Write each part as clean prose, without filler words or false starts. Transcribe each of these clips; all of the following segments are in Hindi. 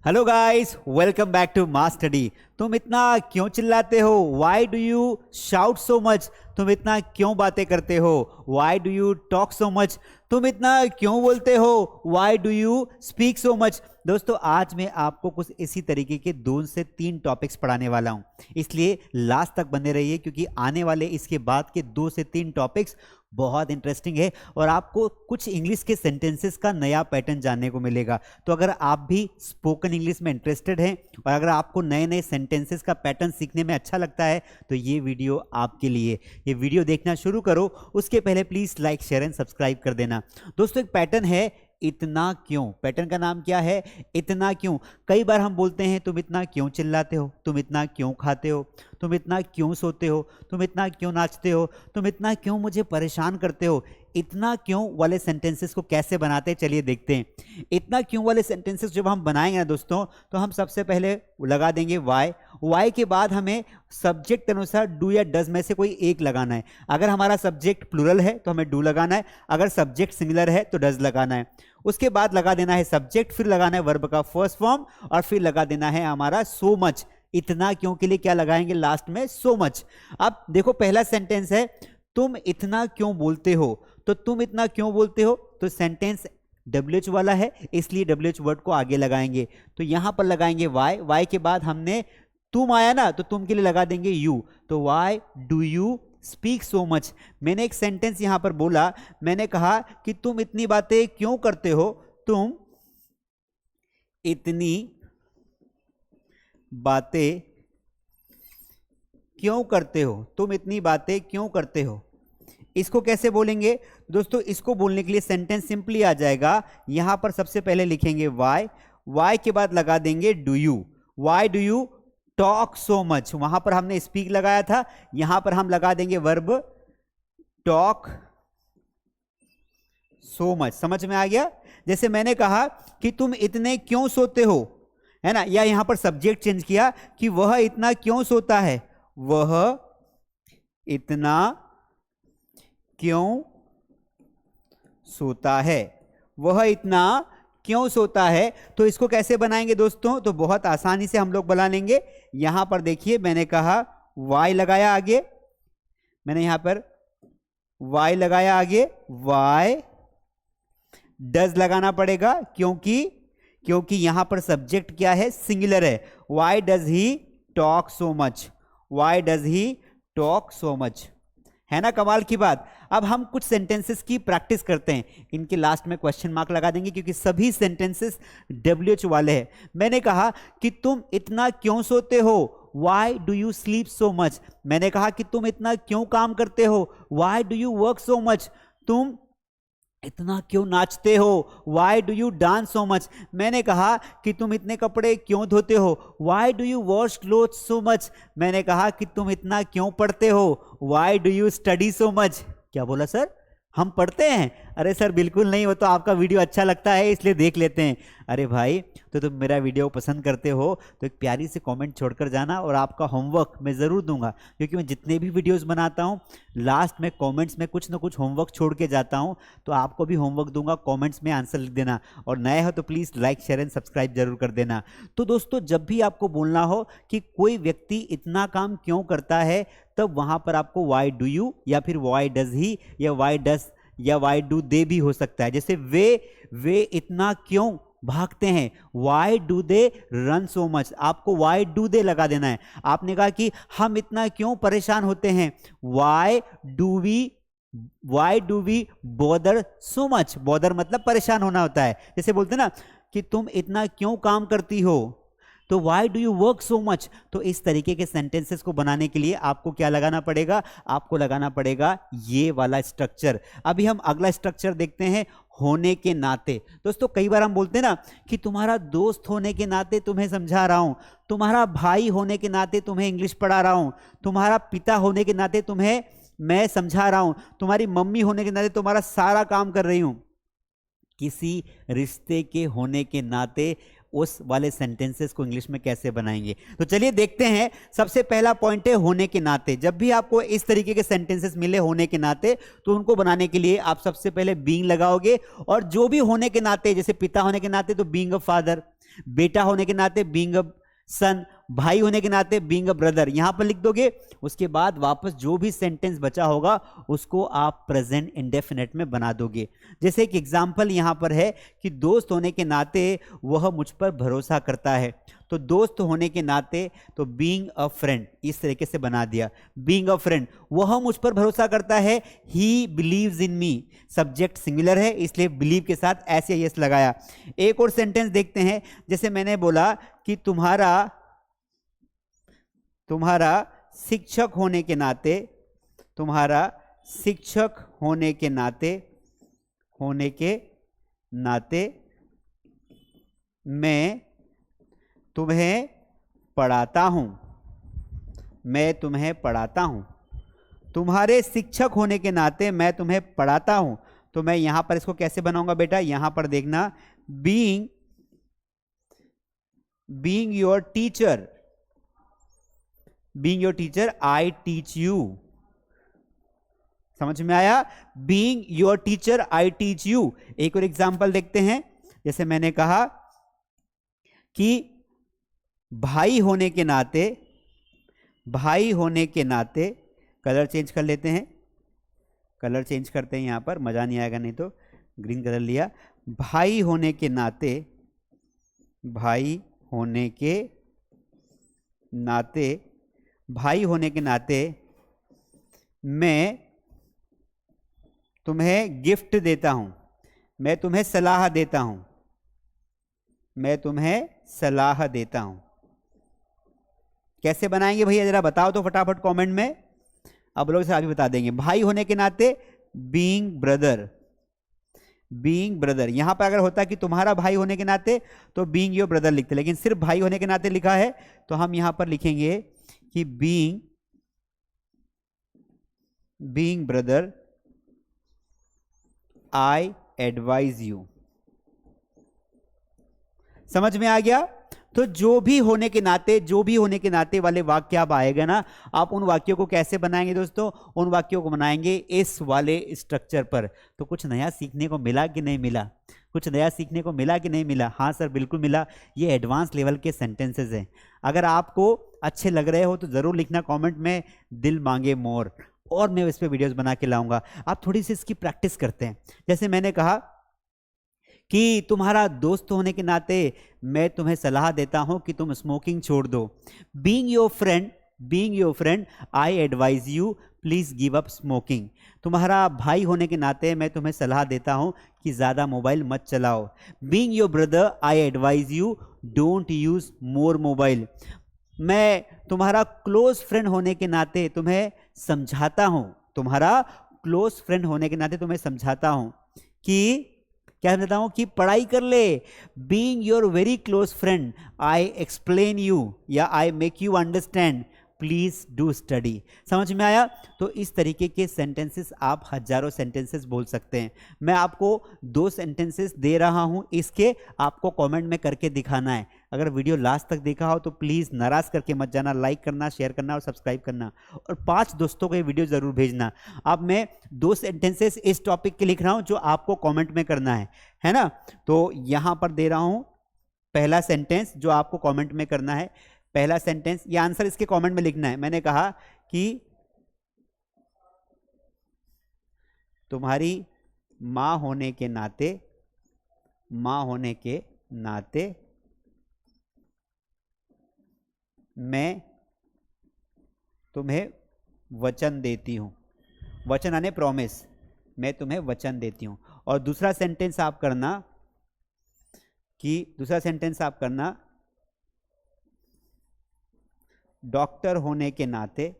Hello guys, welcome back to mass study. तुम इतना क्यों चिल्लाते हो? Why do you shout so much? तुम इतना क्यों बातें करते हो? Why do you talk so much? तुम इतना क्यों बोलते हो? Why do you speak so much? दोस्तों, आज मैं आपको कुछ इसी तरीके के 2 से 3 टॉपिक्स पढ़ाने वाला हूं, इसलिए लास्ट तक बने रहिए क्योंकि आने वाले इसके बाद के 2 से 3 टॉपिक्स बहुत इंटरेस्टिंग है और आपको कुछ इंग्लिश के सेंटेंसेस का नया पैटर्न जानने को मिलेगा। तो अगर आप भी स्पोकन इंग्लिश में इंटरेस्टेड हैं और अगर आपको नए नए सेंटेंसेस का पैटर्न सीखने में अच्छा लगता है तो ये वीडियो आपके लिए। ये वीडियो देखना शुरू करो, उसके पहले please like share and subscribe कर देना। दोस्तों, एक पैटर्न है इतना क्यों। पैटर्न का नाम क्या है? इतना क्यों। कई बार हम बोलते हैं तुम इतना क्यों चिल्लाते हो, तुम इतना क्यों खाते हो, तुम इतना क्यों सोते हो, तुम इतना क्यों नाचते हो, तुम इतना क्यों मुझे परेशान करते हो। इतना क्यों वाले सेंटेंसेस को कैसे बनाते हैं, चलिए देखते हैं। इतना क्यों वाले सेंटेंसेस जब हम बनाएंगे ना दोस्तों, तो हम सबसे पहले लगा देंगे वाई। वाई के बाद हमें सब्जेक्ट के अनुसार डू या डज में से कोई एक लगाना है। अगर हमारा सब्जेक्ट प्लूरल है तो हमें डू लगाना है, अगर सब्जेक्ट सिंगुलर है तो डज लगाना है। उसके बाद लगा देना है सब्जेक्ट, फिर लगाना है वर्ब का फर्स्ट फॉर्म और फिर लगा देना है हमारा सो मच। इतना क्यों के लिए क्या लगाएंगे लास्ट में? So much. अब देखो, पहला सेंटेंस है तुम इतना क्यों बोलते हो। तो तुम इतना क्यों बोलते हो, तो सेंटेंस WH वाला है इसलिए WH वर्ड को आगे लगाएंगे। तो यहां पर लगाएंगे वाई। वाई के बाद हमने तुम आया ना, तो तुम के लिए लगा देंगे यू। तो Y do you speak so much. मैंने एक सेंटेंस यहां पर बोला, मैंने कहा कि तुम इतनी बातें क्यों करते हो। तुम इतनी बातें क्यों करते हो, तुम इतनी बातें क्यों करते हो। इसको कैसे बोलेंगे दोस्तों? इसको बोलने के लिए सेंटेंस सिंपली आ जाएगा। यहां पर सबसे पहले लिखेंगे वाई। वाई के बाद लगा देंगे do you. Y do you talk so much. वहां पर हमने स्पीक लगाया था, यहां पर हम लगा देंगे वर्ब टॉक सो मच। समझ में आ गया? जैसे मैंने कहा कि तुम इतने क्यों सोते हो, है ना, या यहां पर सब्जेक्ट चेंज किया कि वह इतना क्यों सोता है। वह इतना क्यों सोता है, वह इतना क्यों सोता है। तो इसको कैसे बनाएंगे दोस्तों? तो बहुत आसानी से हम लोग बना लेंगे। यहां पर देखिए, मैंने कहा वाई लगाया आगे, मैंने यहां पर वाई लगाया आगे, वाई डज लगाना पड़ेगा क्योंकि यहां पर सब्जेक्ट क्या है? सिंगुलर है। Why does he talk so much, why does he talk so much. है ना कमाल की बात। अब हम कुछ सेंटेंसेस की प्रैक्टिस करते हैं। इनके लास्ट में क्वेश्चन मार्क लगा देंगे क्योंकि सभी सेंटेंसेस WH वाले हैं। मैंने कहा कि तुम इतना क्यों सोते हो। Why do you sleep so much? मैंने कहा कि तुम इतना क्यों काम करते हो। Why do you work so much? तुम इतना क्यों नाचते हो। Why do you dance so much? मैंने कहा कि तुम इतने कपड़े क्यों धोते हो। Why do you wash clothes so much? मैंने कहा कि तुम इतना क्यों पढ़ते हो। Why do you study so much? क्या बोला सर? हम पढ़ते हैं? अरे सर बिल्कुल नहीं, वो तो आपका वीडियो अच्छा लगता है इसलिए देख लेते हैं। अरे भाई, तो तुम मेरा वीडियो पसंद करते हो तो एक प्यारी सी कमेंट छोड़कर जाना और आपका होमवर्क मैं ज़रूर दूंगा, क्योंकि मैं जितने भी वीडियोस बनाता हूं लास्ट में कमेंट्स में कुछ ना कुछ होमवर्क छोड़ के जाता हूं। तो आपको भी होमवर्क दूंगा, कमेंट्स में आंसर लिख देना और नए हो तो please like share and subscribe जरूर कर देना। तो दोस्तों, जब भी आपको बोलना हो कि कोई व्यक्ति इतना काम क्यों करता है, तब वहां पर आपको वाई डू यू या फिर वाई डज ही या वाई डज या वाई डू दे भी हो सकता है। जैसे वे इतना क्यों भागते हैं। Why do they run so much. आपको वाई डू दे लगा देना है। आपने कहा कि हम इतना क्यों परेशान होते हैं। Why do we bother so much. Bother मतलब परेशान होना होता है। जैसे बोलते हैं ना कि तुम इतना क्यों काम करती हो, तो Y do you work so much. तो इस तरीके के सेंटेंसेस को बनाने के लिए आपको क्या लगाना पड़ेगा? आपको लगाना पड़ेगा ये वाला स्ट्रक्चर। अभी हम अगला स्ट्रक्चर देखते हैं, होने के नाते। दोस्तों, कई बार हम बोलते हैं ना कि तुम्हारा दोस्त होने के नाते तुम्हें समझा रहा हूं, तुम्हारा भाई होने के नाते तुम्हें इंग्लिश पढ़ा रहा हूं, तुम्हारा पिता होने के नाते तुम्हें मैं समझा रहा हूं, तुम्हारी मम्मी होने के नाते तुम्हारा सारा काम कर रही हूं। किसी रिश्ते के होने के नाते उस वाले सेंटेंसेस को इंग्लिश में कैसे बनाएंगे, तो चलिए देखते हैं। सबसे पहला पॉइंट है होने के नाते। जब भी आपको इस तरीके के सेंटेंसेस मिले होने के नाते, तो उनको बनाने के लिए आप सबसे पहले बीइंग लगाओगे, और जो भी होने के नाते, जैसे पिता होने के नाते तो बीइंग अ फादर, बेटा होने के नाते बीइंग अ सन, भाई होने के नाते बीइंग अ ब्रदर, यहां पर लिख दोगे। उसके बाद वापस जो भी सेंटेंस बचा होगा उसको आप प्रेजेंट इंडेफिनेट में बना दोगे। जैसे एक एग्जांपल यहां पर है कि दोस्त होने के नाते वह मुझ पर भरोसा करता है, तो दोस्त होने के नाते तो बीइंग अ फ्रेंड इस तरीके से बना दिया। बीइंग अ फ्रेंड, वह मुझ पर भरोसा करता है, he believes in me, subject singular है इसलिए बिलीव के साथ ऐसे यस लगाया। एक और सेंटेंस देखते हैं, जैसे मैंने बोला कि तुम्हारा शिक्षक होने के नाते, तुम्हारा शिक्षक होने के नाते मैं तुम्हें पढ़ाता हूं, मैं तुम्हें पढ़ाता हूं। तुम्हारे शिक्षक होने के नाते मैं तुम्हें पढ़ाता हूं, तो मैं यहां पर इसको कैसे बनाऊंगा बेटा, यहां पर देखना, being your teacher, being your teacher I teach you. समझ में आया? Being your teacher I teach you. एक और एग्जांपल देखते हैं, जैसे मैंने कहा कि भाई होने के नाते, कलर चेंज कर लेते हैं, कलर चेंज करते हैं यहां पर, मजा नहीं आएगा नहीं तो ग्रीन कलर लिया। भाई होने के नाते मैं तुम्हें गिफ्ट देता हूं, मैं तुम्हें सलाह देता हूं, मैं तुम्हें सलाह देता हूं। कैसे बनाएंगे भैया जरा बताओ तो फटाफट कमेंट में, अब लोग अभी बता देंगे। भाई होने के नाते बीइंग ब्रदर, यहां पर अगर होता कि तुम्हारा भाई होने के नाते तो बीइंग योर ब्रदर लिखते, लेकिन सिर्फ भाई होने के नाते लिखा है तो हम यहां पर लिखेंगे कि being brother I advise you. समझ में आ गया? तो जो भी होने के नाते वाले वाक्य आप आएगा ना, आप उन वाक्यों को कैसे बनाएंगे दोस्तों, उन वाक्यों को बनाएंगे इस वाले स्ट्रक्चर पर। तो कुछ नया सीखने को मिला कि नहीं मिला? कुछ नया सीखने को मिला कि नहीं मिला? हाँ सर बिल्कुल मिला। ये एडवांस लेवल के सेंटेंसेस हैं। अगर आपको अच्छे लग रहे हो तो जरूर लिखना कमेंट में, दिल मांगे मोर, और मैं इस पर वीडियोस बना के लाऊंगा। आप थोड़ी सी इसकी प्रैक्टिस करते हैं। जैसे मैंने कहा कि तुम्हारा दोस्त होने के नाते मैं तुम्हें सलाह देता हूं कि तुम स्मोकिंग छोड़ दो। Being your friend I advise you please give up smoking. तुम्हारा भाई होने के नाते मैं तुम्हें सलाह देता हूं कि ज्यादा मोबाइल मत चलाओ। Being your brother I advise you don't use more mobile. मैं तुम्हारा क्लोज फ्रेंड होने के नाते तुम्हें समझाता हूं, तुम्हारा क्लोज फ्रेंड होने के नाते तुम्हें समझाता हूं कि क्या समझाता हूं कि पढ़ाई कर ले। Being your very close friend I explain you या I make you understand please do study. समझ में आया? तो इस तरीके के सेंटेंसेस आप हजारों सेंटेंसेस बोल सकते हैं। मैं आपको 2 सेंटेंसेस दे रहा हूं, इसके आपको कमेंट में करके दिखाना है। अगर वीडियो लास्ट तक देखा हो तो प्लीज नाराज करके मत जाना, लाइक करना, शेयर करना और सब्सक्राइब करना, और 5 दोस्तों को ये वीडियो जरूर भेजना। अब मैं 2 सेंटेंसेस इस टॉपिक के लिख रहा हूं जो आपको कमेंट में करना है ना? तो यहां पर दे रहा हूं पहला सेंटेंस जो आपको कमेंट में करना है। पहला सेंटेंस, ये आंसर इसके कमेंट में लिखना है। मैंने कहा कि तुम्हारी मां होने के नाते मैं तुम्हें वचन देती हूं। वचन यानी प्रॉमिस, मैं तुम्हें वचन देती हूं। और दूसरा सेंटेंस आप करना डॉक्टर होने के नाते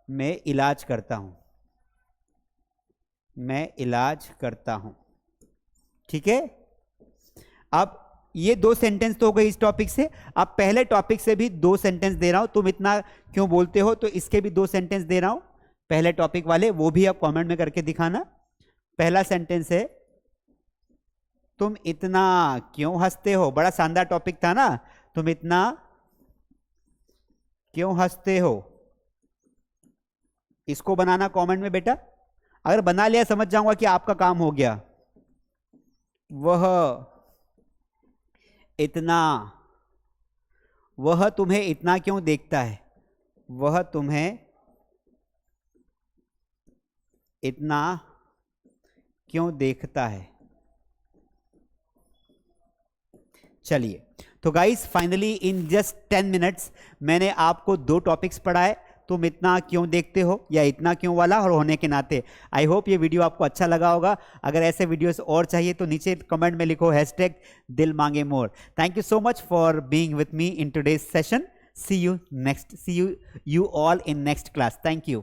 मैं इलाज करता हूं। ठीक है? अब ये 2 सेंटेंस तो हो गए इस टॉपिक से। अब पहले टॉपिक से भी 2 सेंटेंस दे रहा हूं। तुम इतना क्यों बोलते हो, तो इसके भी 2 सेंटेंस दे रहा हूं पहले टॉपिक वाले, वो भी आप कमेंट में करके दिखाना। पहला सेंटेंस है, तुम इतना क्यों हंसते हो। बड़ा शानदार टॉपिक था ना, तुम इतना क्यों हंसते हो। इसको बनाना कमेंट में बेटा, अगर बना लिया समझ जाऊंगा कि आपका काम हो गया। वह इतना, वह तुम्हें इतना क्यों देखता है, वह तुम्हें इतना क्यों देखता है। चलिए, तो guys finally in just 10 minutes मैंने आपको 2 टॉपिक्स पढ़ाए, तुम इतना क्यों देखते हो या इतना क्यों वाला और होने के नाते। आई होप ये वीडियो आपको अच्छा लगा होगा। अगर ऐसे वीडियोस और चाहिए तो नीचे कमेंट में लिखो #दिल मांगे more. Thank you so much for being with me in today's session. See you all in next class. Thank you.